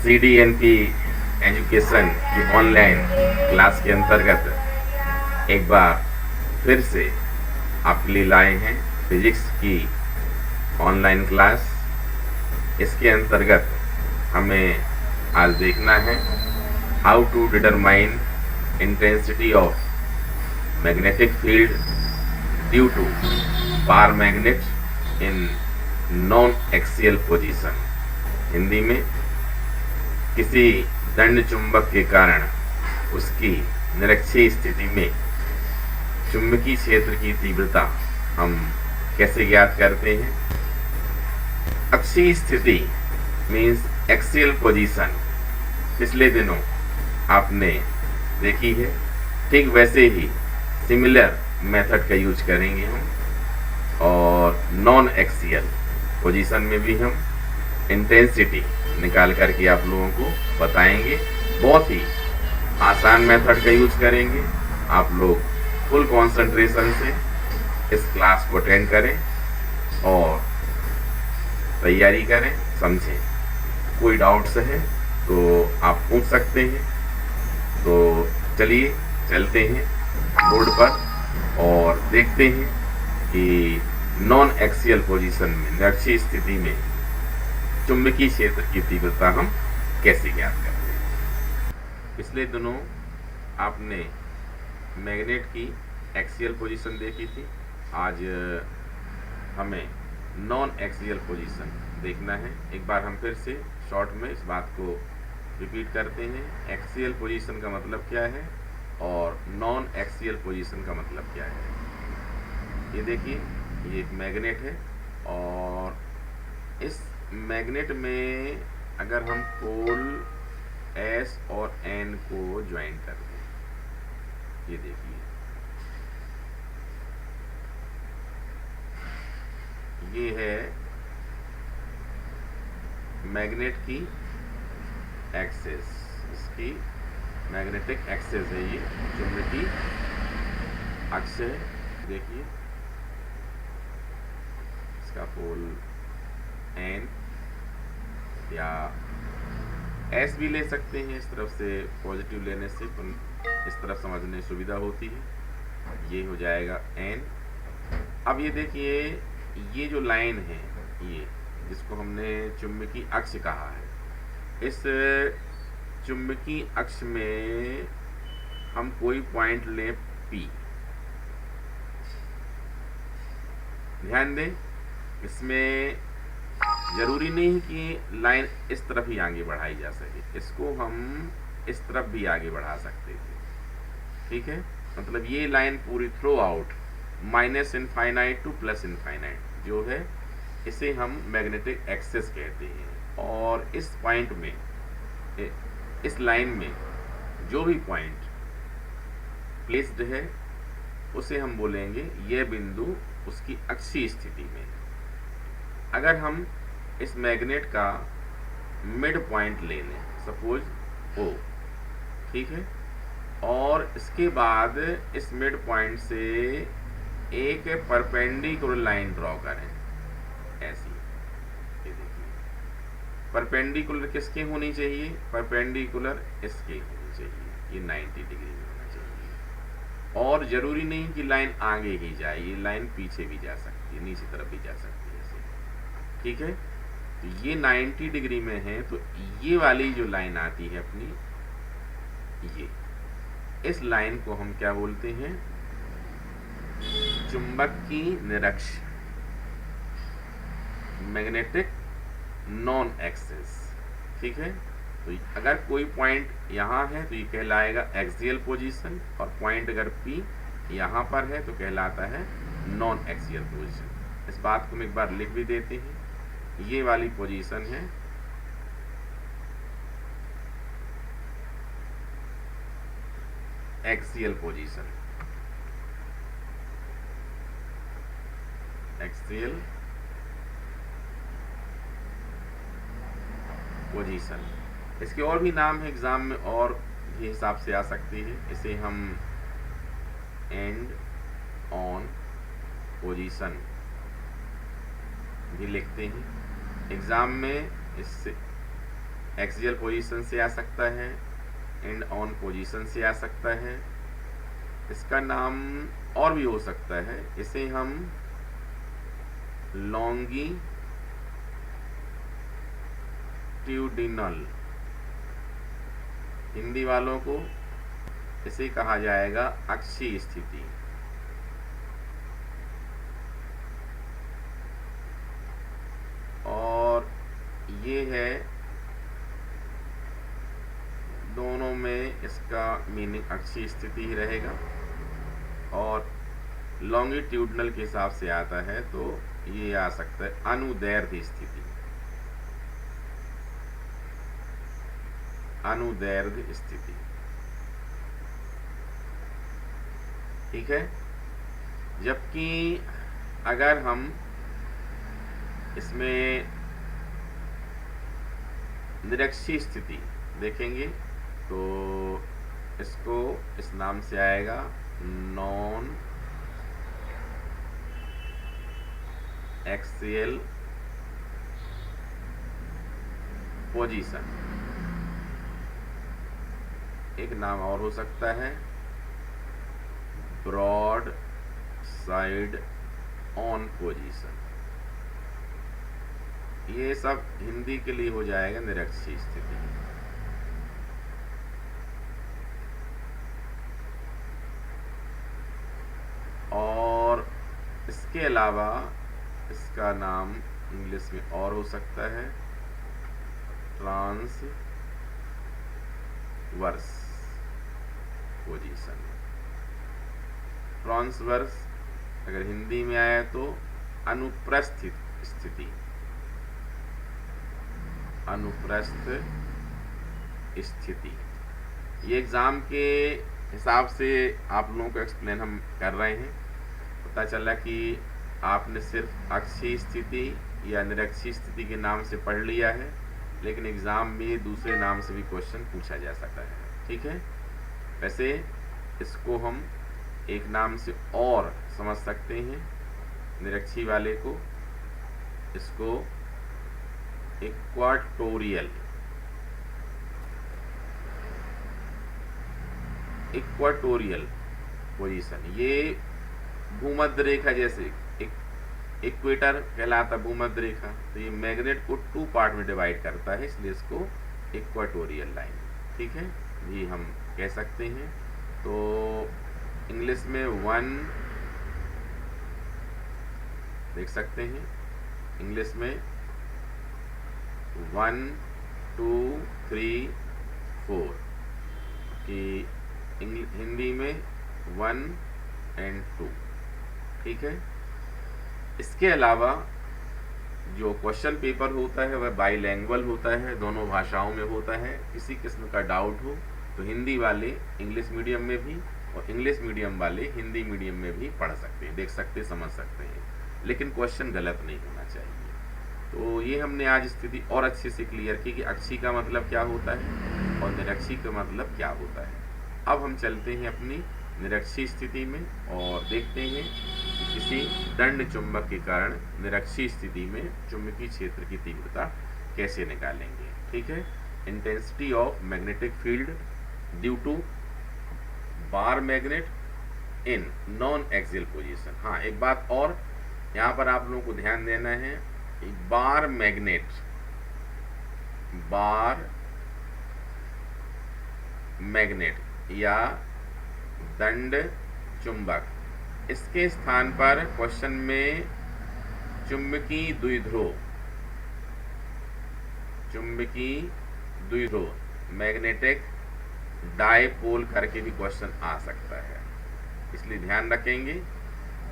CDNP education की online class के अंतर्गत एक बार फिर से आपके लिए लाए हैं फिजिक्स की ऑनलाइन क्लास। इसके अंतर्गत हमें आज देखना है how to determine intensity of magnetic field due to bar magnet in non axial position. Hindi में, किसी दंड चुंबक के कारण उसकी निरक्षीय स्थिति में चुंबकीय क्षेत्र की तीव्रता हम कैसे ज्ञात करते हैं। अक्षीय स्थिति मीन्स एक्सियल पोजीशन पिछले दिनों आपने देखी है, ठीक वैसे ही सिमिलर मेथड का यूज करेंगे हम। और नॉन एक्सियल पोजीशन में भी हम इंटेंसिटी निकाल करके आप लोगों को बताएंगे। बहुत ही आसान मेथड का यूज करेंगे। आप लोग फुल कंसंट्रेशन से इस क्लास को अटेंड करें और तैयारी करें, समझें। कोई डाउट्स है तो आप पूछ सकते हैं। तो चलिए चलते हैं बोर्ड पर और देखते हैं कि नॉन एक्सियल पोजीशन में निरक्षीय स्थिति में चुंबकीय क्षेत्र की तीव्रता हम कैसे ज्ञात करते हैं। पिछले दिनों आपने मैग्नेट की एक्सियल पोजीशन देखी थी। आज हमें नॉन एक्सियल पोजीशन देखना है। एक बार हम फिर से शॉर्ट में इस बात को रिपीट करते हैं। एक्सियल पोजीशन का मतलब क्या है और नॉन एक्सियल पोजीशन का मतलब क्या है। ये देखिए, ये एक मैग्नेट है और इस मैग्नेट में अगर हम पोल S और N को ज्वाइन कर दें, ये देखिए, ये है मैग्नेट की एक्सिस, इसकी मैग्नेटिक एक्सिस है, ये चुंबकीय अक्ष है। देखिए, इसका पोल N या S भी ले सकते हैं। इस तरफ से पॉजिटिव लेने से इस तरफ समझने सुविधा होती है। ये हो जाएगा N। अब ये देखिए, ये जो लाइन है, ये जिसको हमने चुंबकीय अक्ष कहा है, इस चुंबकीय अक्ष में हम कोई पॉइंट लें P। ध्यान दें, इसमें जरूरी नहीं कि लाइन इस तरफ ही आगे बढ़ाई जा सके, इसको हम इस तरफ भी आगे बढ़ा सकते थे। ठीक है, मतलब ये लाइन पूरी through out minus infinite two plus infinite जो है, इसे हम मैग्नेटिक एक्सिस कहते हैं। और इस पॉइंट में, इस लाइन में जो भी पॉइंट प्लेस्ड है उसे हम बोलेंगे यह बिंदु उसकी अक्षीय स्थिति में। अगर हम इस मैग्नेट का मिड पॉइंट ले लें, सपोज O, ठीक है, और इसके बाद इस मिड पॉइंट से एक परपेंडिकुलर लाइन ड्रॉ करें, ऐसी। ये देखिए, परपेंडिकुलर किसके होनी चाहिए? परपेंडिकुलर इसके होनी चाहिए। ये 90 डिग्री में होना चाहिए। और जरूरी नहीं कि लाइन आगे ही जाए, ये लाइन पीछे भी जा सकती है, नीचे तरफ भी जा सकती है, ऐसे। ठीक है, तो ये 90 डिग्री में है, तो ये वाली जो लाइन आती है अपनी, ये, इस लाइन को हम क्या बोलते हैं? चुंबक की निरक्ष, मैग्नेटिक नॉन एक्सिस। ठीक है, तो अगर कोई पॉइंट यहाँ है तो ये कहलाएगा एक्सियल पोजीशन, और पॉइंट अगर P यहाँ पर है तो कहलाता है नॉन एक्सियल पोजीशन। इस बात को हम एक बार लिख भी देते हैं। ये वाली पोजीशन है एक्सियल पोजीशन, एक्सियल पोजीशन। इसके और भी नाम है, एग्जाम में और भी हिसाब से आ सकती है। इसे हम एंड ऑन पोजीशन भी लिखते हैं। एग्जाम में इससे एक्सियल पोजीशन से आ सकता है, एंड ऑन पोजीशन से आ सकता है। इसका नाम और भी हो सकता है, इसे हम लॉन्गिट्यूडिनल, हिंदी वालों को इसे कहा जाएगा अक्षीय स्थिति। और ये है, दोनों में इसका मीनिंग अक्षीय स्थिति ही रहेगा। और लॉन्गिट्यूडनल के हिसाब से आता है तो ये आ सकता है अनुदैर्ध्य स्थिति, अनुदैर्ध्य स्थिति। ठीक है। जबकि अगर हम इसमें निरक्षीय स्थिति देखेंगे तो इसको इस नाम से आएगा नॉन एक्सियल पोजीशन। एक नाम और हो सकता है ब्रॉड साइड ऑन पोजीशन। ये सब हिंदी के लिए हो जाएगा निरक्षीय स्थिति। और इसके अलावा इसका नाम इंग्लिश में और हो सकता है ट्रांसवर्स पोजीशन। ट्रांसवर्स अगर हिंदी में आया तो अनुप्रस्थ स्थिति, अनुप्रस्थ स्थिति। ये एग्जाम के हिसाब से आप लोगों को एक्सप्लेन हम कर रहे हैं। पता चला कि आपने सिर्फ अक्षीय स्थिति या निरक्षीय स्थिति के नाम से पढ़ लिया है, लेकिन एग्ज़ाम में दूसरे नाम से भी क्वेश्चन पूछा जा सकता है। ठीक है। वैसे इसको हम एक नाम से और समझ सकते हैं, निरक्षीय वाले को, इसको इक्वाटोरियल, इक्वाटोरियल पोजीशन। ये भूमध्य रेखा, जैसे इक्वेटर कहलाता भूमध्य रेखा, तो ये मैग्नेट को 2 पार्ट में डिवाइड करता है, इसलिए इसको इक्वाटोरियल लाइन, ठीक है, ये हम कह सकते हैं। तो इंग्लिश में 1 देख सकते हैं, इंग्लिश में 1 2 3 4 कि हिंदी में 1 और 2। ठीक है। इसके अलावा जो क्वेश्चन पेपर होता है वह बाईलैंग्वेज होता है, दोनों भाषाओं में होता है। किसी किस्म का डाउट हो तो हिंदी वाले इंग्लिश मीडियम में भी और इंग्लिश मीडियम वाले हिंदी मीडियम में भी पढ़ सकते हैं, देख सकते, समझ सकते हैं, लेकिन क्वेश्चन गलत नहीं होना चाहिए। तो ये हमने आज स्थिति और अच्छे से क्लियर की कि अक्षीय का मतलब क्या होता है और निरक्षीय का मतलब क्या होता है। अब हम चलते हैं अपनी निरक्षीय स्थिति में और देखते हैं कि किसी दंड चुंबक के कारण निरक्षीय स्थिति में चुंबकीय क्षेत्र की तीव्रता कैसे निकालेंगे। ठीक है। Intensity of magnetic field due to bar magnet in non axial position. हाँ, एक बात और यहाँ पर आप लोगों को ध्यान देना है, बार मैग्नेट, बार मैग्नेट या दंड चुंबक, इसके स्थान पर क्वेश्चन में चुंबकीय द्विध्रुव, चुंबकीय द्विध्रुव मैग्नेटिक डायपोल करके भी क्वेश्चन आ सकता है। इसलिए ध्यान रखेंगे,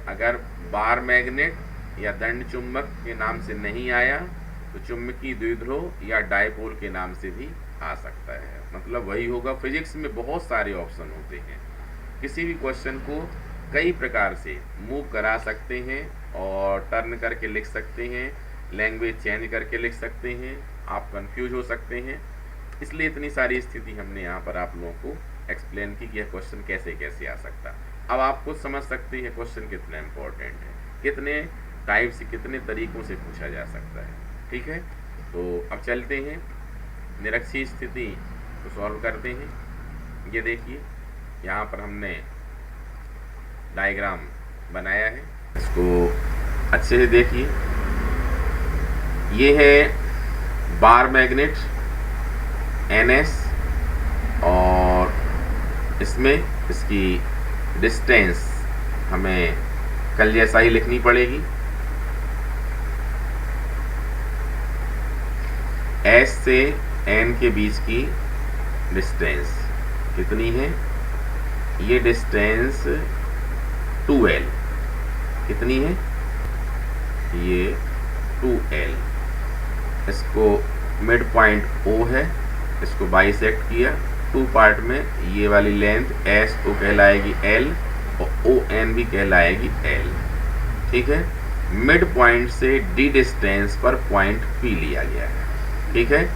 अगर बार मैग्नेट या दंड चुंबक के नाम से नहीं आया तो चुंबकीय द्विध्रुव या डायपोल के नाम से भी आ सकता है। मतलब वही होगा। फिजिक्स में बहुत सारे ऑप्शन होते हैं, किसी भी क्वेश्चन को कई प्रकार से मूव करा सकते हैं और टर्न करके लिख सकते हैं, लैंग्वेज चेंज करके लिख सकते हैं, आप कंफ्यूज हो सकते हैं। इसलिए इतनी सारी स्थिति हमने यहाँ पर आप लोगों को एक्सप्लेन की कि यह क्वेश्चन कैसे कैसे आ सकता है। अब आप खुद समझ सकते हैं क्वेश्चन कितना इम्पोर्टेंट है, कितने टाइप से, कितने तरीकों से पूछा जा सकता है। ठीक है। तो अब चलते हैं निरक्षीय स्थिति को सॉल्व करते हैं। ये देखिए यहाँ पर हमने डायग्राम बनाया है, इसको अच्छे से देखिए। ये है बार मैग्नेट NS और इसमें इसकी डिस्टेंस हमें कल जैसा ही लिखनी पड़ेगी। S से N के बीच की डिस्टेंस कितनी है? ये डिस्टेंस 2L कितनी है? ये 2L। इसको मिड पॉइंट O है, इसको बाइसेक्ट किया 2 पार्ट में। ये वाली लेंथ S तो कहलाएगी L और ON भी कहलाएगी L। ठीक है, मिड पॉइंट से D डिस्टेंस पर पॉइंट P लिया गया है। ठीक है,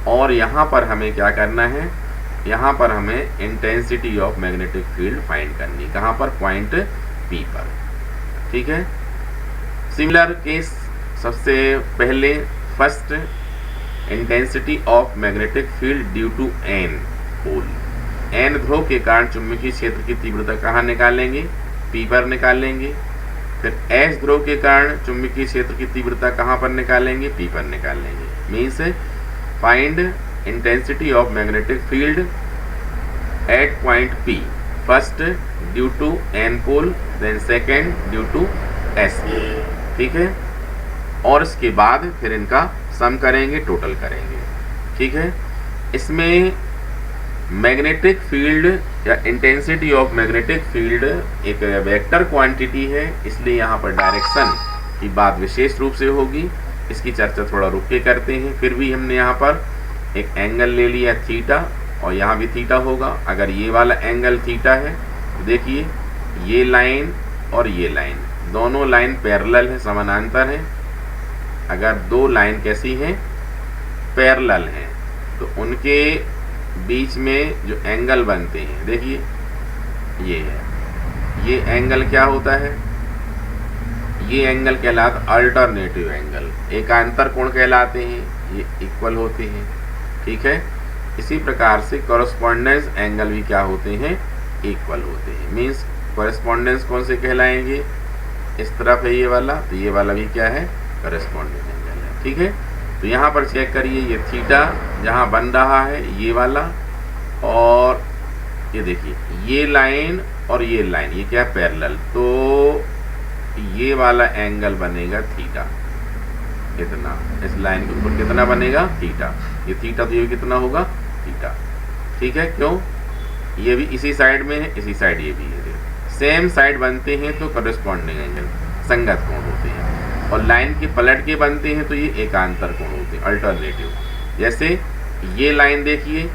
और यहाँ पर हमें क्या करना है? यहाँ पर हमें intensity of magnetic field find करनी। कहाँ पर? पॉइंट P पर। ठीक है, सिमिलर केस सबसे पहले first intensity of magnetic field due to N pole. N ध्रुव के कारण चुंबकीय क्षेत्र की तीव्रता कहाँ निकालेंगे? P पर निकालेंगे। फिर S ध्रुव के कारण चुंबकीय क्षेत्र की तीव्रता कहाँ पर निकालेंगे? P पर निकालेंगे। Means find intensity of magnetic field at point P, first due to N pole, then second due to S pole. ठीक है, और इसके बाद फिर इनका सम करेंगे, टोटल करेंगे। ठीक है, इसमें मैग्नेटिक फील्ड या इंटेंसिटी ऑफ मैग्नेटिक फील्ड एक वेक्टर क्वांटिटी है, इसलिए यहाँ पर डायरेक्शन की बात विशेष रूप से होगी। इसकी चर्चा थोड़ा रुक के करते हैं। फिर भी हमने यहाँ पर एक एंगल ले लिया थीटा, और यहाँ भी थीटा होगा। अगर ये वाला एंगल थीटा है तो देखिए ये लाइन और ये लाइन, दोनों लाइन पैरेलल है, समानांतर है। अगर दो लाइन कैसी हैं? पैरेलल हैं, तो उनके बीच में जो एंगल बनते हैं, देखिए ये है, ये एंगल क्या होता है? ये एंगल कहलाता अल्टरनेटिव एंगल। एकांतर कोण कहलाते हैं, ये इक्वल होते हैं। ठीक है, इसी प्रकार से कॉरेस्पॉन्डेंस एंगल भी क्या होते हैं? इक्वल होते हैं। मीन्स कॉरेस्पॉन्डेंस कौन से कहलाएंगे? इस तरफ है ये वाला, तो ये वाला भी क्या है? कॉरेस्पॉन्डेंस एंगल है। ठीक है, तो यहाँ पर चेक करिए, ये थीटा जहाँ बन रहा है ये वाला, और ये देखिए ये लाइन और ये लाइन, ये क्या है? पैरेलल। तो ये वाला एंगल बनेगा थीटा, इतना। इस लाइन के ऊपर कितना बनेगा? थीटा। ये थीटा, तो ये कितना होगा? थीटा। ठीक है, क्यों? ये भी इसी साइड में है, इसी साइड ये भी है। सेम साइड बनते हैं तो कॉरेस्पॉन्डिंग एंगल, संगत कोण होते हैं। और लाइन के पलट के बनते हैं तो ये एकांतर कोण होते हैं, अल्टरनेटिव। जैसे ये लाइन देखिए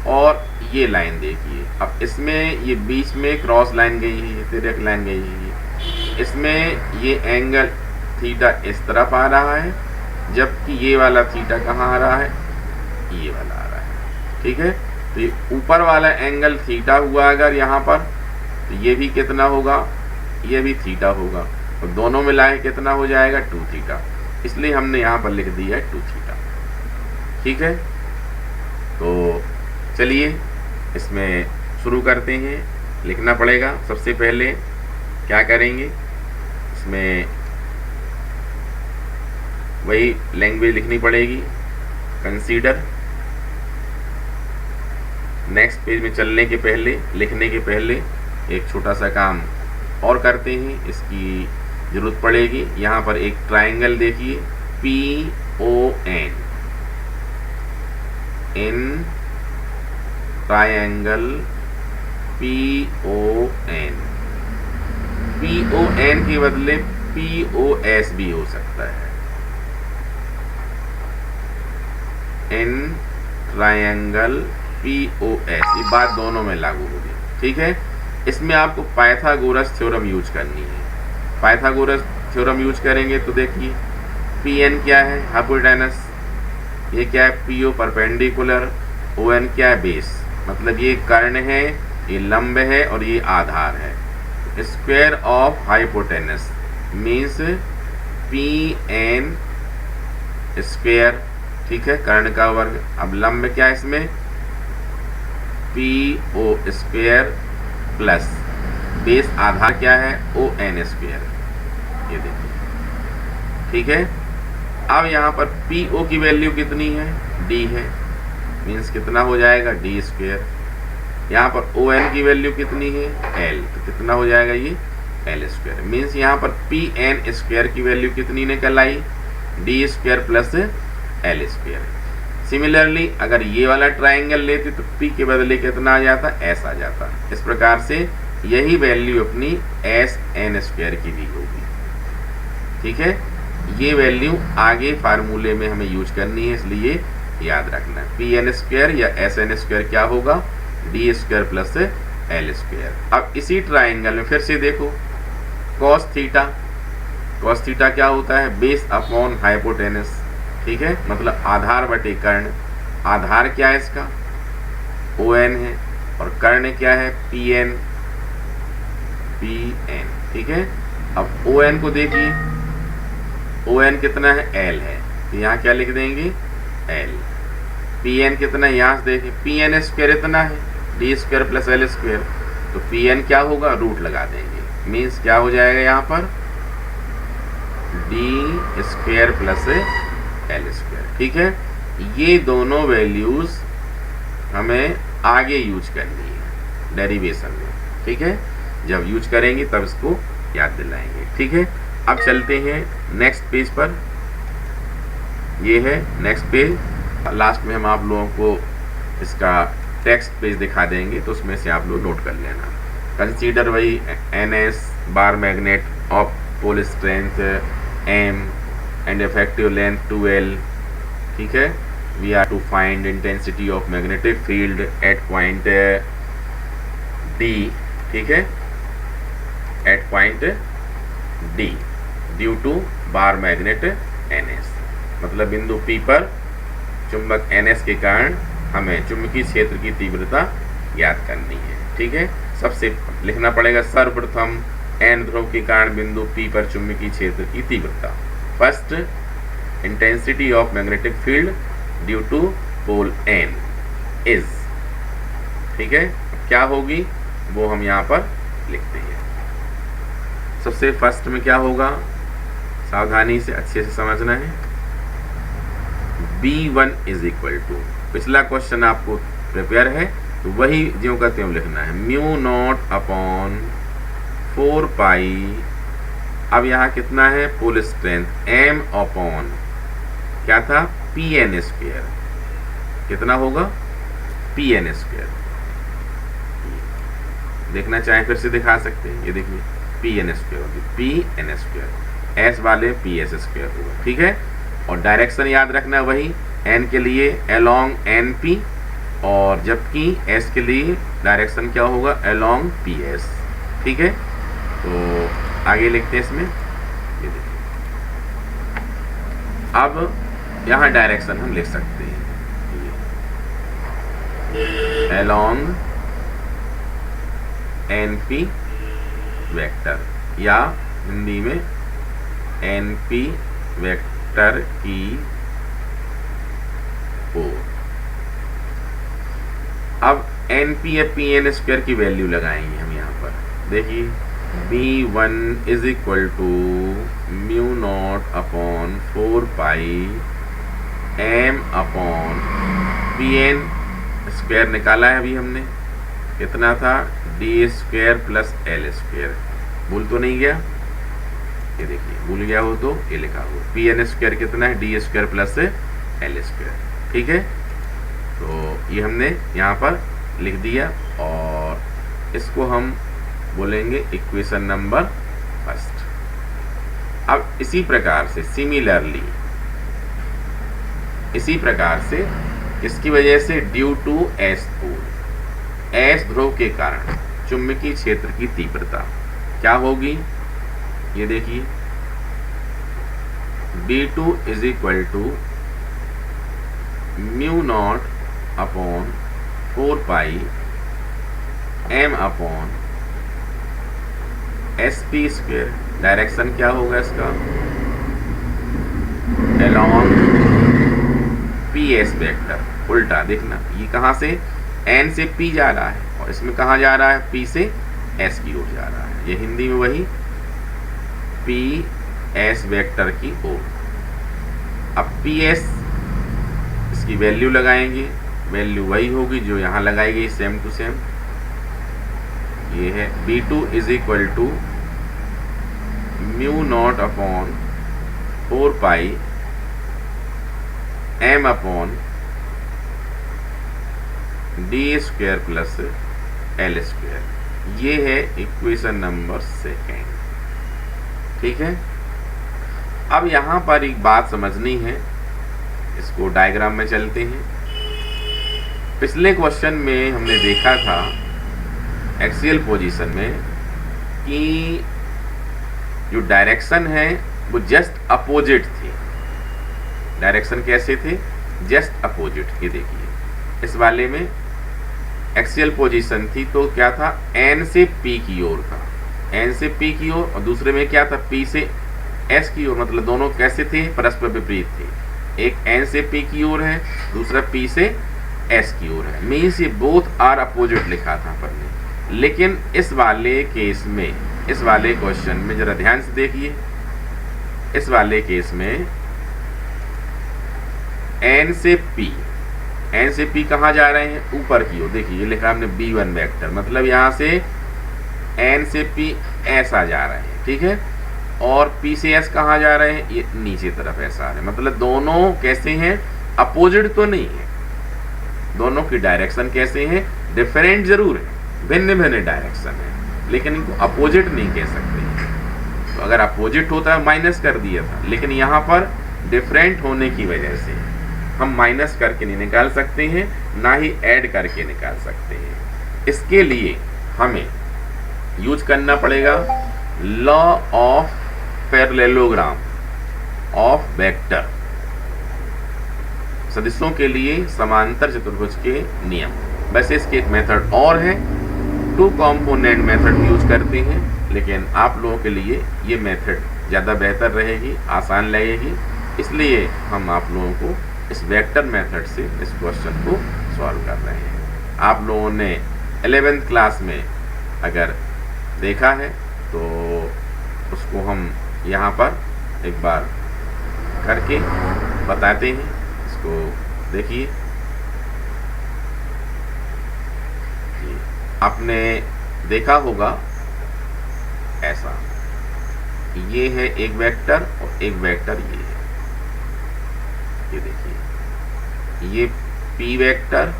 और ये लाइन देखिए। अब इसमें ये बीच में क्रॉस लाइन गई है, तिरक लाइन गई है। इसमें ये एंगल थीटा इस तरफ आ रहा है, जबकि ये वाला थीटा कहाँ आ रहा है? ये वाला आ रहा है। ठीक है, तो ये ऊपर वाला एंगल थीटा हुआ अगर यहाँ पर, तो ये भी कितना होगा? ये भी थीटा होगा, और दोनों मिलाए कितना हो जाएगा? 2 थीटा। इसलिए हमने यहाँ पर लिख दिया है 2 थीटा। ठीक है, तो चलिए इसमें शुरू करते हैं। लिखना पड़ेगा। सबसे पहले क्या करेंगे? इसमें वही लैंग्वेज लिखनी पड़ेगी, कंसीडर। नेक्स्ट पेज में चलने के पहले, लिखने के पहले एक छोटा सा काम और करते हैं, इसकी जरूरत पड़ेगी। यहाँ पर एक ट्राइंगल देखिए, PON, in triangle PON। PON के बदले POS भी हो सकता है। इन ट्राइंगल POS, ये बात दोनों में लागू होगी। ठीक है, इसमें आपको पाइथागोरस थ्योरम यूज करनी है। पाइथागोरस थ्योरम यूज करेंगे तो देखिए PN क्या है? हाइपोटेनस। ये क्या है? PO perpendicular. ON क्या है? बेस। मतलब ये कर्ण है, ये लंब है और ये आधार है। Square of hypotenuse means PN square. ठीक है, कर्ण का वर्ग। अब लंब क्या है इसमें, P O square plus base आधार क्या है, ओ एन स्क्वायर, ये देखिए, ठीक है। अब यहाँ पर पी ओ की वैल्यू कितनी है, डी है, मीन्स कितना हो जाएगा, डी स्क्वायर। यहाँ पर ओ एन की वैल्यू कितनी है, एल, तो कितना हो जाएगा ये, एल स्क्वायर। मीन्स यहाँ पर पी एन स्क्वायर की वैल्यू कितनी निकल आई, D square plus L square. Similarly अगर ये वाला ट्राइंगल लेते तो पी के बदले कितना आ जाता, एस आ जाता। इस प्रकार से यही वैल्यू अपनी एस एन स्क्वायर की दी होगी, ठीक है। ये वैल्यू आगे फार्मूले में हमें यूज करनी है, इसलिए याद रखना है पी एन स्क्वायर या एस एन स्क्वायर क्या होगा, D square plus L square. अब इसी ट्राइंगल में फिर से देखो, कॉस थीटा, कॉस थीटा क्या होता है, बेस अपॉन हाइपोटेनस, ठीक है, मतलब आधार बटे कर्ण। आधार क्या है इसका, ओ एन है, और कर्ण क्या है, पी एन, ठीक है। अब ओ एन को देखिए, ओ एन कितना है, एल है, तो यहाँ क्या लिख देंगे, एल। पी एन कितना है, यहाँ से देखिए, पी एन स्क्वायर इतना है, D square plus L square, तो पी एन क्या होगा, रूट लगा देंगे, मीन्स क्या हो जाएगा यहाँ पर, D square plus L square, ठीक है। ये दोनों वैल्यूज हमें आगे यूज करनी है डेरिवेशन में, ठीक है। जब यूज करेंगे तब इसको याद दिलाएंगे, ठीक है। अब चलते हैं नेक्स्ट पेज पर, ये है नेक्स्ट पेज। लास्ट में हम आप लोगों को इसका टेक्स्ट पेज दिखा देंगे, तो उसमें से आप लोग नोट कर लेना। कंसीडर वही N S bar magnet of pole strength M and effective length 2L, ठीक है। We are to find intensity of magnetic field at point D, ठीक है, at point D due to bar magnet NS, मतलब बिंदु P पर चुंबक NS के कारण हमें चुंबकीय क्षेत्र की तीव्रता ज्ञात करनी है, ठीक है। सबसे लिखना पड़ेगा सर्वप्रथम N ध्रुव के कारण बिंदु P पर चुंबकीय क्षेत्र की तीव्रता। First, intensity of magnetic field due to pole N is, ठीक है। क्या होगी वो हम यहाँ पर लिखते हैं। सबसे फर्स्ट में क्या होगा, सावधानी से अच्छे से समझना है। B1 इज इक्वल टू, पिछला क्वेश्चन आपको प्रिपेयर है तो वही ज्यों का त्यों लिखना है, म्यू नॉट अपॉन 4 पाई। अब यहाँ कितना है, पोल स्ट्रेंथ m अपॉन क्या था, पी एन स्क्वायर, कितना होगा, पी एन स्क्वायर। देखना चाहे फिर से दिखा सकते हैं, ये देखिए पी एन स्क्वायर होगी, पी एन स्क्वायर, एस वाले पी एस स्क्वायर होगा, ठीक है। और डायरेक्शन याद रखना वही, एन के लिए अलोंग एन पी, और जबकि एस के लिए डायरेक्शन क्या होगा, अलोंग पी एस, ठीक है। तो आगे लिखते हैं इसमें, ये देखिए। अब यहाँ डायरेक्शन हम लिख सकते हैं, अलोंग एन पी वेक्टर, या हिंदी में एन पी वेक्टर की ओर। अब एन पी या पी एन स्क्वायर की वैल्यू लगाएंगे हम यहाँ पर, देखिए B1 is equal to mu naught upon 4 pi m upon P N square निकाला है अभी हमने, कितना था, D square plus L square. भूल तो नहीं गया, ये देखिए भूल गया हो तो ये लिखा हो, पी एन स्क्वायर कितना है, D square plus L square, ठीक है। तो ये हमने यहाँ पर लिख दिया, और इसको हम बोलेंगे इक्वेशन नंबर फर्स्ट। अब इसी प्रकार से सिमिलरली, इसी प्रकार से इसकी वजह से due to S pole, S ध्रुव के कारण चुंबकीय क्षेत्र की तीव्रता क्या होगी, ये देखिए B2 is equal to mu naught upon 4 pi m upon SP square. Direction क्या होगा इसका, अलोंग पी एस वेक्टर, उल्टा देखना, ये कहाँ से एन से पी जा रहा है और इसमें कहाँ जा रहा है, पी से एस की ओर जा रहा है। ये हिंदी में वही पी एस वेक्टर की ओर। अब पी एस इसकी वैल्यू लगाएंगे, वैल्यू वही होगी जो यहाँ लगाई गई, सेम टू सेम। ये है B2 is equal to mu naught upon 4 pi m upon D square plus L square. ये है इक्वेशन नंबर 2। ठीक है। अब यहां पर एक बात समझनी है, इसको डायग्राम में चलते हैं। पिछले क्वेश्चन में हमने देखा था एक्सियल पोजीशन में कि जो डायरेक्शन है वो जस्ट अपोजिट थी। डायरेक्शन कैसे थे, जस्ट अपोजिट। ये देखिए इस वाले में एक्सियल पोजीशन थी तो क्या था, एन से पी की ओर था, एन से पी की ओर, और दूसरे में क्या था, पी से एस की ओर। मतलब दोनों कैसे थे, परस्पर विपरीत थे। एक एन से पी की ओर है, दूसरा पी से एस की ओर है। मीन्स ये बोथ आर अपोजिट लिखा था अपन ने। लेकिन इस वाले केस में, इस वाले क्वेश्चन में जरा ध्यान से देखिए, इस वाले केस में एन से पी, एन से पी कहाँ जा रहे हैं, ऊपर की ओर। देखिए ये लिखा हमने B1 वेक्टर, मतलब यहाँ से एन से पी एस आ जा रहे हैं। ठीक है। और पी से एस कहाँ जा रहे हैं, ये नीचे तरफ ऐसा आ रहे हैं। मतलब दोनों कैसे हैं, अपोजिट तो नहीं है, दोनों की डायरेक्शन कैसे हैं, डिफरेंट जरूर है, भिन्न भिन्न डायरेक्शन है, लेकिन इनको अपोजिट नहीं कह सकते। तो अगर अपोजिट होता है माइनस कर दिया था, लेकिन यहाँ पर डिफरेंट होने की वजह से हम माइनस करके नहीं निकाल सकते हैं, ना ही ऐड करके निकाल सकते हैं। इसके लिए हमें यूज करना पड़ेगा law of parallelogram of vector, सदिशों के लिए समांतर चतुर्भुज के नियम। वैसे इसके एक मेथड और है, 2 कंपोनेंट मेथड यूज करते हैं, लेकिन आप लोगों के लिए ये मेथड ज़्यादा बेहतर रहेगी, आसान लगेगी, इसलिए हम आप लोगों को इस वेक्टर मेथड से इस क्वेश्चन को सॉल्व कर रहे हैं। आप लोगों ने 11th क्लास में अगर देखा है तो उसको हम यहाँ पर एक बार करके बताते हैं, इसको देखिए। आपने देखा होगा ऐसा, ये है एक वेक्टर और एक वेक्टर ये है। ये देखिए ये P वेक्टर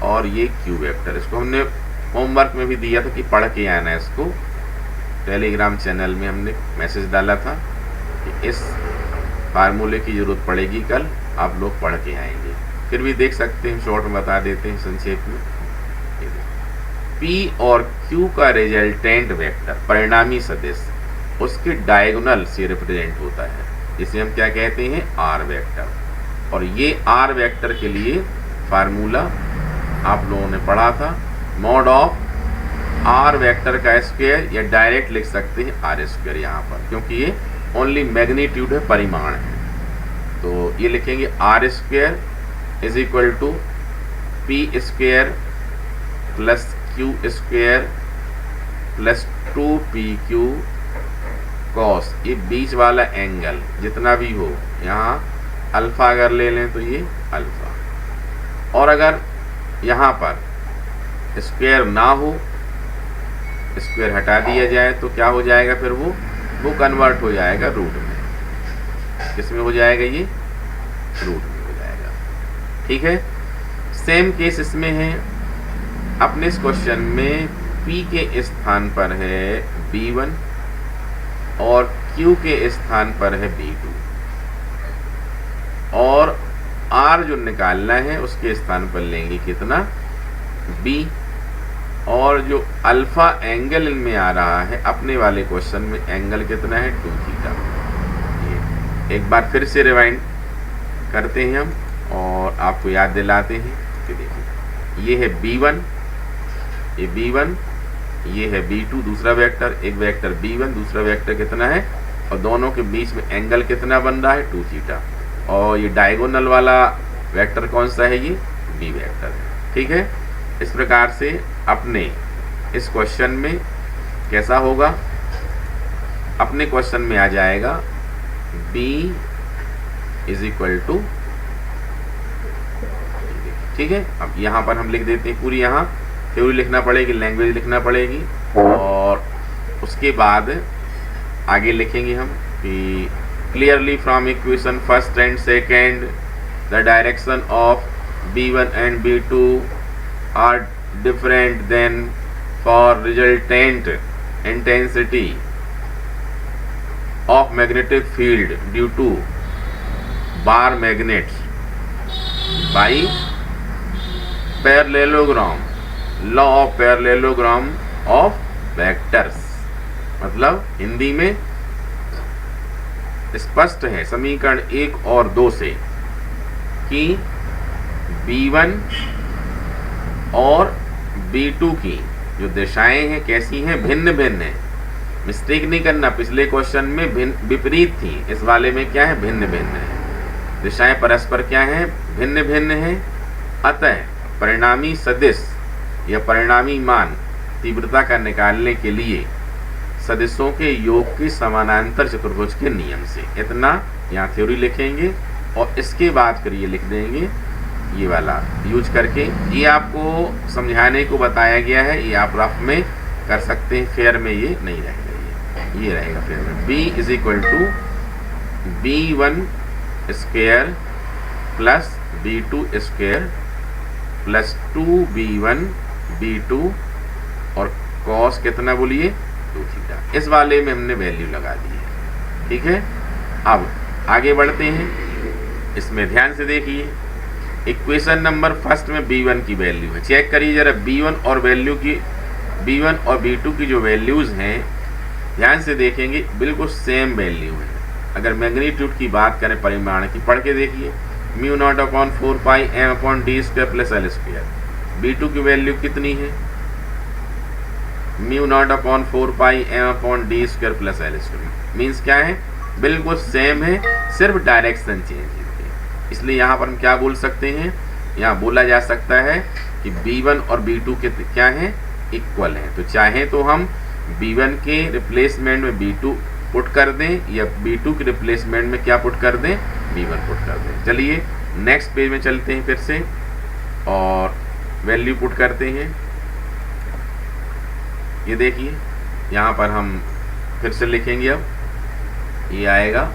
और ये Q वेक्टर। इसको हमने होमवर्क में भी दिया था कि पढ़ के आना है। इसको टेलीग्राम चैनल में हमने मैसेज डाला था कि इस फार्मूले की ज़रूरत पड़ेगी, कल आप लोग पढ़ के आएंगे। फिर भी देख सकते हैं, शॉर्ट में बता देते हैं संक्षेप में। P और Q का रिजल्टेंट वेक्टर, परिणामी सदिश, उसके डायगोनल से रिप्रेजेंट होता है, जिसे हम क्या कहते हैं, R वेक्टर। और ये R वेक्टर के लिए फार्मूला आप लोगों ने पढ़ा था, मॉड ऑफ R वेक्टर का स्क्वायर, या डायरेक्ट लिख सकते हैं R स्क्वायर यहाँ पर, क्योंकि ये ओनली मैग्नीट्यूड है, परिमाण है। तो ये लिखेंगे R square is equal to P square plus Q square plus 2PQ cos, ये बीच वाला एंगल जितना भी हो, यहाँ अल्फा अगर ले लें तो ये अल्फा। और अगर यहाँ पर स्क्वायर ना हो, स्क्वायर हटा दिया जाए तो क्या हो जाएगा, फिर वो कन्वर्ट हो जाएगा रूट में। किस में हो जाएगा, ये रूट में हो जाएगा। ठीक है। सेम केस इसमें है। अपने इस क्वेश्चन में P के स्थान पर है B1 और Q के स्थान पर है B2, और R जो निकालना है उसके स्थान पर लेंगे कितना, B, और जो अल्फा एंगल इनमें आ रहा है अपने वाले क्वेश्चन में एंगल कितना है, 2 थीटा। ये एक बार फिर से रिवाइंड करते हैं हम और आपको याद दिलाते हैं कि देखिए ये है B1, ये B1, ये है B2 दूसरा वेक्टर, एक वेक्टर B1 दूसरा वेक्टर कितना है, और दोनों के बीच में एंगल कितना बन रहा है, 2 थीटा। और ये डायगोनल वाला वेक्टर कौन सा है, ये बी वेक्टर है। ठीक है, इस प्रकार से अपने इस क्वेश्चन में कैसा होगा, अपने क्वेश्चन में आ जाएगा b इज इक्वल टू, ठीक है। अब यहाँ पर हम लिख देते हैं, पूरी यहाँ थ्योरी लिखना पड़ेगी, लैंग्वेज लिखना पड़ेगी, और उसके बाद आगे लिखेंगे हम कि clearly from equation first and second the direction of b1 and b2 are different then for resultant intensity of magnetic field due to bar magnets by parallelogram, law of parallelogram of vectors। मतलब हिंदी में स्पष्ट है समीकरण 1 और 2 से कि B1 और B2 की जो दिशाएं हैं कैसी हैं, भिन्न भिन्न है। मिस्टेक नहीं करना, पिछले क्वेश्चन में विपरीत थी, इस वाले में क्या है, भिन्न भिन्न है। दिशाएं परस्पर क्या है, भिन्न भिन्न है। अतः परिणामी सदिश या परिणामी मान तीव्रता का निकालने के लिए सदिशों के योग के समानांतर चतुर्भुज के नियम से, इतना यहाँ थ्योरी लिखेंगे और इसके बाद फिर ये लिख देंगे ये वाला यूज करके। ये आपको समझाने को बताया गया है, ये आप रफ में कर सकते हैं, फेयर में ये नहीं रहेगा, ये रहेगा फेयर में। b is equal to b1 square plus b2 square plus 2b1 b2 और cos कितना बोलिए 2 थीटा। इस वाले में हमने वैल्यू लगा दी है। ठीक है, अब आगे बढ़ते हैं, इसमें ध्यान से देखिए। इक्वेशन नंबर फर्स्ट में b1 की वैल्यू है, चेक करिए जरा b1 और b1 और b2 की जो वैल्यूज हैं ध्यान से देखेंगे, बिल्कुल सेम वैल्यू है। अगर मैग्नीट्यूड की बात करें परिमाण की, पढ़ के देखिए, mu naught upon 4 pi M upon D square plus L square. B2 की वैल्यू कितनी है, mu naught upon 4 pi M upon D square plus L square. Means क्या है, बिल्कुल सेम है, सिर्फ डायरेक्शन चेंज है। इसलिए यहाँ पर हम क्या बोल सकते हैं, यहाँ बोला जा सकता है कि B1 और B2 के क्या हैं, इक्वल हैं। तो चाहे तो हम B1 के रिप्लेसमेंट में B2 पुट कर दें या B2 के रिप्लेसमेंट में क्या पुट कर दें, B1 पुट कर दें। चलिए नेक्स्ट पेज में चलते हैं फिर से और वैल्यू पुट करते हैं। ये देखिए यहाँ पर हम फिर से लिखेंगे, अब ये आएगा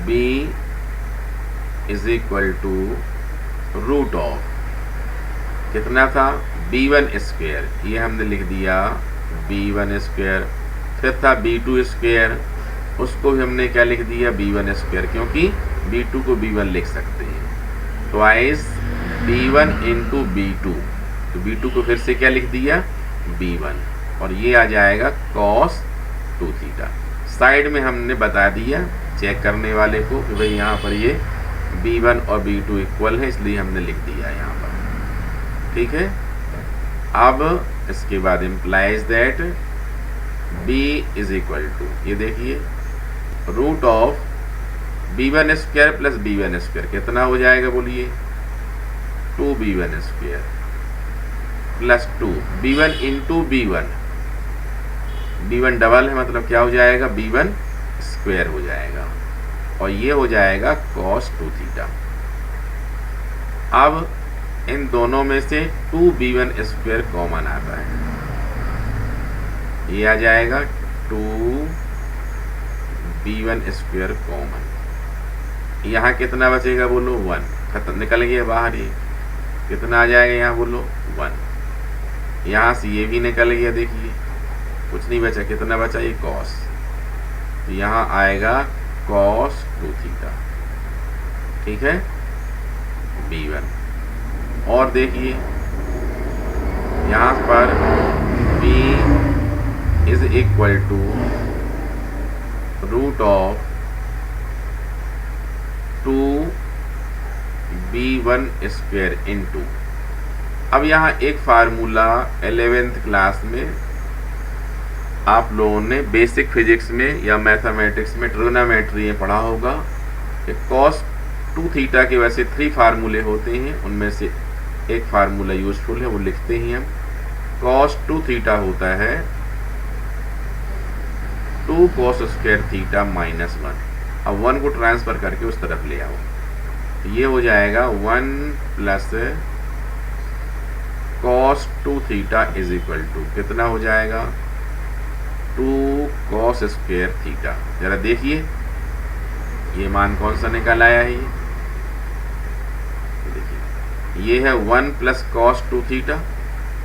b is equal to root of कितना था, b1 स्क्वेयर, ये हमने लिख दिया b1 स्क्वेयर। फिर था b2 स्क्वेयर, उसको भी हमने क्या लिख दिया, b1 स्क्वेयर, क्योंकि b2 को b1 लिख सकते हैं। ट्वाइस b1 इंटू b2, तो b2 को फिर से क्या लिख दिया, b1, और ये आ जाएगा cos 2 थीटा। साइड में हमने बता दिया चेक करने वाले को कि भाई यहाँ पर ये b1 और b2 इक्वल है, इसलिए हमने लिख दिया यहाँ पर। ठीक है, अब इसके बाद implies that b is equal to, ये देखिए root of b1 square plus b1 square कितना हो जाएगा बोलिए, 2b1 square plus 2 b1 into b1 double है, मतलब क्या हो जाएगा, b1 स्क्वायर हो जाएगा, और ये हो जाएगा cos 2 थीटा। अब इन दोनों में से 2b1 स्क्वायर कॉमन आता है, ये आ जाएगा 2b1 स्क्वायर कॉमन। यहाँ कितना बचेगा बोलो, 1, खत्म, निकल गया बाहर। ये कितना आ जाएगा यहाँ बोलो, 1। यहाँ से ये भी निकल गया, देखिए कुछ नहीं बचा, कितना बचा, ये cos, तो यहाँ आएगा cos 2 थीटा। ठीक है, b1। और देखिए यहाँ पर b is equal to root of 2b1 square into, अब यहाँ एक फार्मूला 11th क्लास में आप लोगों ने बेसिक फिजिक्स में या मैथमेटिक्स में ट्रिग्नोमेट्री में पढ़ा होगा कि cos 2 थीटा के वैसे 3 फार्मूले होते हैं, उनमें से एक फार्मूला यूजफुल है, वो लिखते हैं हम। cos 2 थीटा होता है 2 cos स्क्वायर थीटा माइनस 1। अब 1 को ट्रांसफर करके उस तरफ ले आओ, ये हो जाएगा 1 plus cos 2 theta is equal to कितना हो जाएगा 2 cos स्क्वायर थीटा। जरा देखिए ये मान कौन सा निकल आया है, ये देखिए ये है 1 प्लस cos 2 थीटा,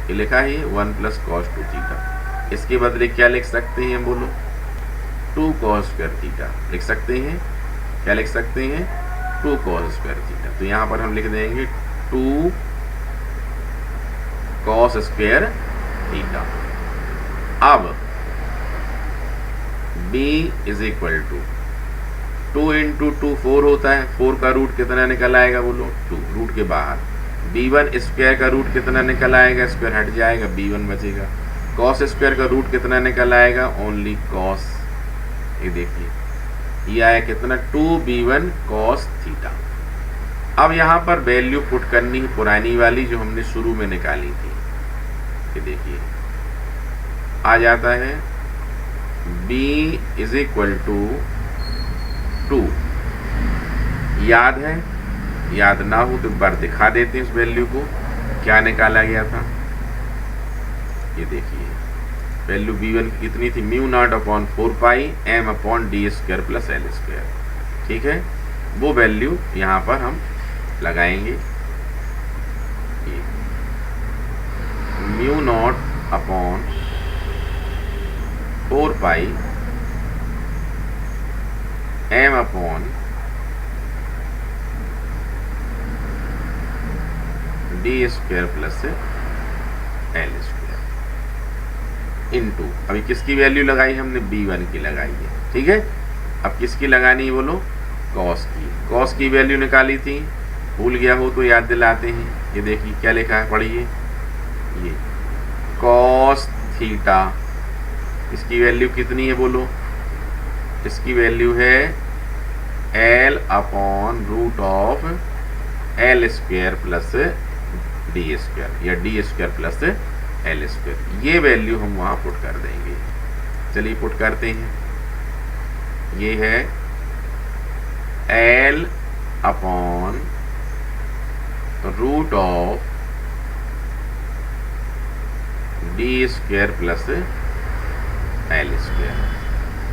ये लिखा है 1 प्लस cos 2 थीटा। इसके बदले क्या लिख सकते हैं बोलो, 2 cos स्क्वायर थीटा लिख सकते हैं। क्या लिख सकते हैं, 2 cos स्क्वायर थीटा। तो यहाँ पर हम लिख देंगे 2 cos स्क्वायर थीटा। अब b is equal to 2 into 2 4 होता है, 4 का रूट कितना निकल आएगा बोलो 2, रूट के बाहर। b1 स्क्वायर का रूट कितना निकल आएगा, स्क्वायर हट जाएगा, b1 बचेगा। cos स्क्वायर का रूट कितना निकल आएगा, ओनली cos। ये देखिए ये आया कितना 2b1 cos थीटा। अब यहाँ पर वैल्यू पुट करनी है पुरानी वाली जो हमने शुरू में निकाली थी। ये देखिए आ जाता है b इज इक्वल टू 2। याद है, याद ना हो तो एक बार दिखा देते हैं उस वैल्यू को क्या निकाला गया था। ये देखिए वैल्यू b1 की कितनी थी, mu naught upon 4 pi m upon D square plus L square. ठीक है, वो वैल्यू यहाँ पर हम लगाएंगे। ये mu naught upon 4 pi m upon D square plus L square into, अभी किसकी वैल्यू लगाई हमने, b1 की लगाई है। ठीक है, अब किसकी लगानी है बोलो, cos की। cos की वैल्यू निकाली थी, भूल गया हो तो याद दिलाते हैं। ये देखिए क्या लिखा है, पढ़िए। ये cos थीटा, इसकी वैल्यू कितनी है बोलो, इसकी वैल्यू है l upon root of L square plus D square या D square plus L square. ये वैल्यू हम वहाँ पुट कर देंगे। चलिए पुट करते हैं। ये है l upon root of D square plus L square.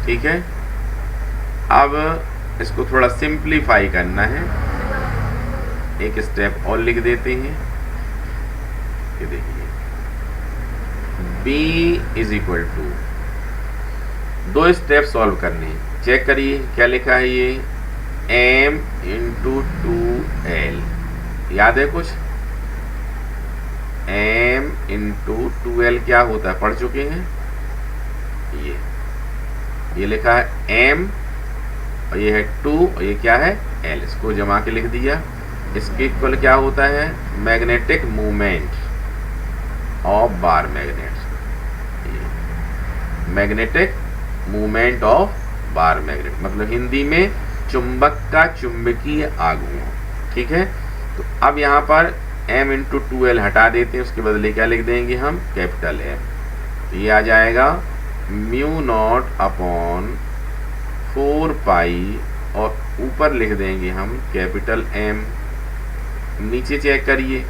ठीक है, अब इसको थोड़ा सिंप्लीफाई करना है, एक स्टेप और लिख देते हैं। ये देखिए b is equal to, 2 step solve करने हैं, चेक करिए क्या लिखा है, ये m इंटू 2l। याद है कुछ, m इंटू 2l क्या होता है, पढ़ चुके हैं। ये लिखा है m और ये है 2 और ये क्या है l, इसको जमा के लिख दिया। इसके इक्वल क्या होता है, magnetic movement of bar magnet, magnetic movement of bar magnet, मतलब हिंदी में चुंबक का चुंबकीय आघूर्ण। ठीक है, तो अब यहाँ पर m इंटू 2l हटा देते हैं, उसके बदले क्या लिख देंगे हम, कैपिटल M। तो ये आ जाएगा म्यू नॉट अपॉन 4 पाई और ऊपर लिख देंगे हम कैपिटल M। नीचे चेक करिए,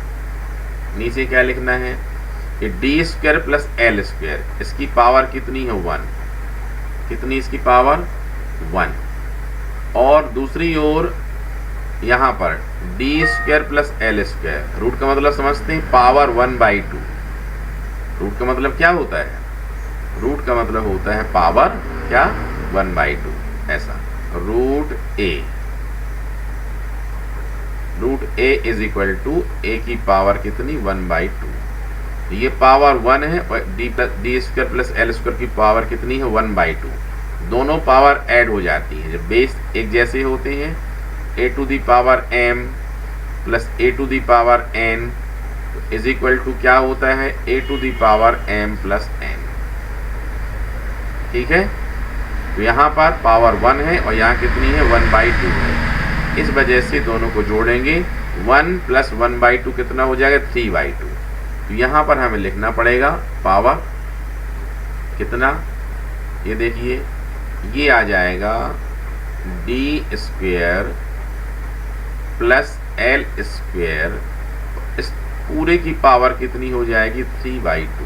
नीचे क्या लिखना है, ये D square plus L square, इसकी पावर कितनी है 1, कितनी इसकी पावर 1। और दूसरी ओर यहाँ पर D square plus L square, root का मतलब समझते हैं पावर 1/2। रूट का मतलब क्या होता है, रूट का मतलब होता है पावर क्या 1/2, ऐसा। Root A is equal to A की पावर कितनी 1/2। ये पावर 1 है और D square plus L square की पावर कितनी है 1/2। दोनों पावर ऐड हो जाती है, जब बेस एक जैसे होते हैं, a to the power m plus a to the power n is equal to क्या होता है, a to the power m plus n। ठीक है। तो यहाँ पर पावर 1 है और यहाँ कितनी है 1/2 है। इस वजह से दोनों को जोड़ेंगे 1 + 1/2 कितना हो जाएगा 3/2। तो यहाँ पर हमें लिखना पड़ेगा पावर कितना, ये देखिए ये आ जाएगा d² + l²। इस पूरे की पावर कितनी हो जाएगी 3/2।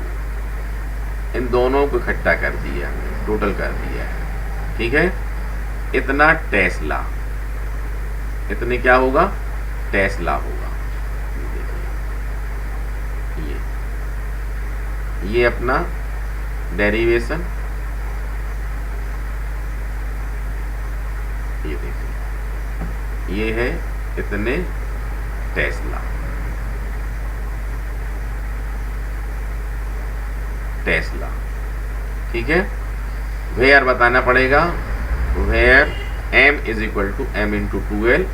इन दोनों को इकट्ठा कर दिया हमने, टोटल कर दिया है, ठीक है। इतना टेस्ला, इतने क्या होगा टेस्ला होगा। ये अपना डेरिवेशन, ये देखिए ये है इतने टेस्ला। ठीक है। वेयर बताना पड़ेगा, वेयर m = m × 2l,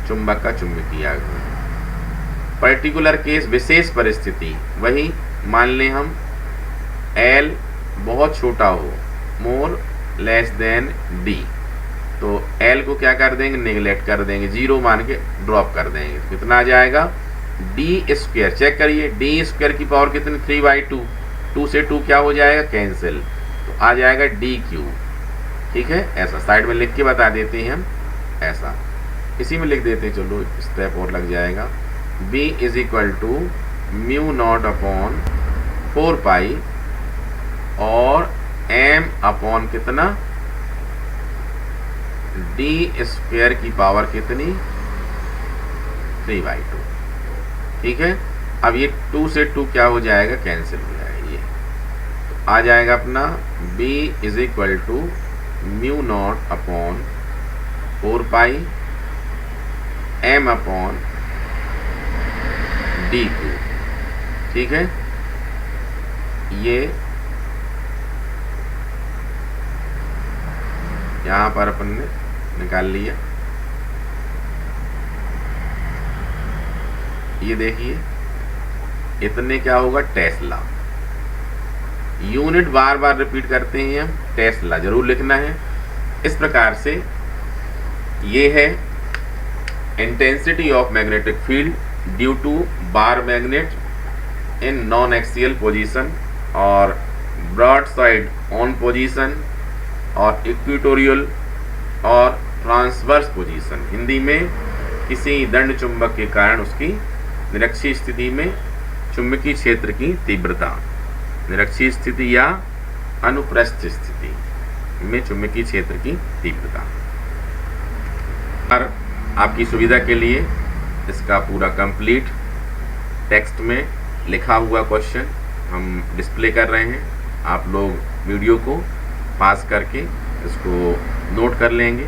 चुंबक का चुंबकीय आघूर्ण। पर्टिकुलर केस विशेष परिस्थिति, वही मान लें हम l बहुत छोटा हो, मोर लेस देन d, तो l को क्या कर देंगे नेगलेक्ट कर देंगे, 0 मान के ड्रॉप कर देंगे। तो कितना आ जाएगा d²। चेक करिए d² की पावर कितनी 3/2, 2 से 2 क्या हो जाएगा कैंसिल, तो आ जाएगा d³। ठीक है, ऐसा साइड में लिख के बता देते हैं हम, ऐसा इसी में लिख देते हैं, चलो स्टेप और लग जाएगा। b = μ0/4π और m/ कितना d² की पावर कितनी 3/2। ठीक है, अब ये 2 से 2 क्या हो जाएगा कैंसिल हो जाएगा, ये तो आ जाएगा अपना b = μ0/4π m/d³। ठीक है, ये यहाँ पर अपन ने निकाल लिया। ये देखिए इतने क्या होगा टेस्ला। यूनिट बार बार रिपीट करते हैं हम, टेस्ला जरूर लिखना है। इस प्रकार से ये है intensity of magnetic field due to bar magnet in non axial position और ब्रॉड साइड ऑन पोजीशन और इक्वेटोरियल और ट्रांसवर्स पोजीशन। हिंदी में किसी दंड चुंबक के कारण उसकी निरक्षीय स्थिति में चुंबकीय क्षेत्र की तीव्रता, निरक्षीय स्थिति या अनुप्रस्थ स्थिति में चुंबकीय क्षेत्र की तीव्रता। और आपकी सुविधा के लिए इसका पूरा कंप्लीट टेक्स्ट में लिखा हुआ क्वेश्चन हम डिस्प्ले कर रहे हैं। आप लोग वीडियो को पास करके इसको नोट कर लेंगे,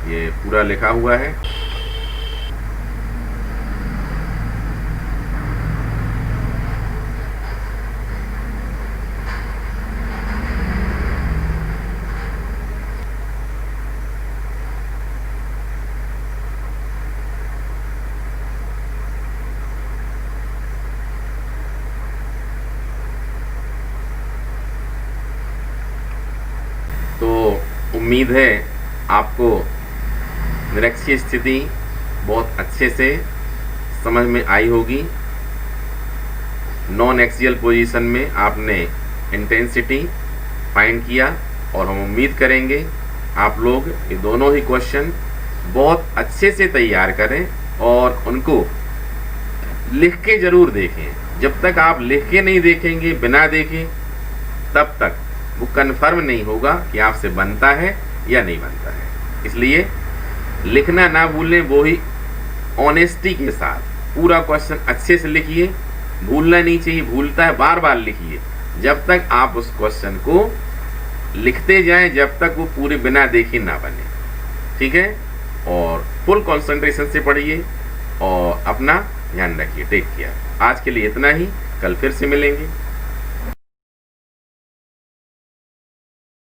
ये पूरा लिखा हुआ है। तो उम्मीद है आपको निरक्षीय स्थिति बहुत अच्छे से समझ में आई होगी। नॉन एक्सियल पोजीशन में आपने इंटेंसिटी फाइंड किया और हम उम्मीद करेंगे आप लोग ये दोनों ही क्वेश्चन बहुत अच्छे से तैयार करें और उनको लिख के ज़रूर देखें। जब तक आप लिख के नहीं देखेंगे, बिना देखें, तब तक वो कन्फर्म नहीं होगा कि आपसे बनता है या नहीं बनता है। इसलिए लिखना ना भूलें, वो ही ऑनेस्टी के साथ पूरा क्वेश्चन अच्छे से लिखिए। भूलना नहीं चाहिए, भूलता है बार बार लिखिए। जब तक आप उस क्वेश्चन को लिखते जाएं, जब तक वो पूरे बिना देखे ना बने। ठीक है, और फुल कंसंट्रेशन से पढ़िए और अपना ध्यान रखिए। Take care. आज के लिए इतना ही, कल फिर से मिलेंगे।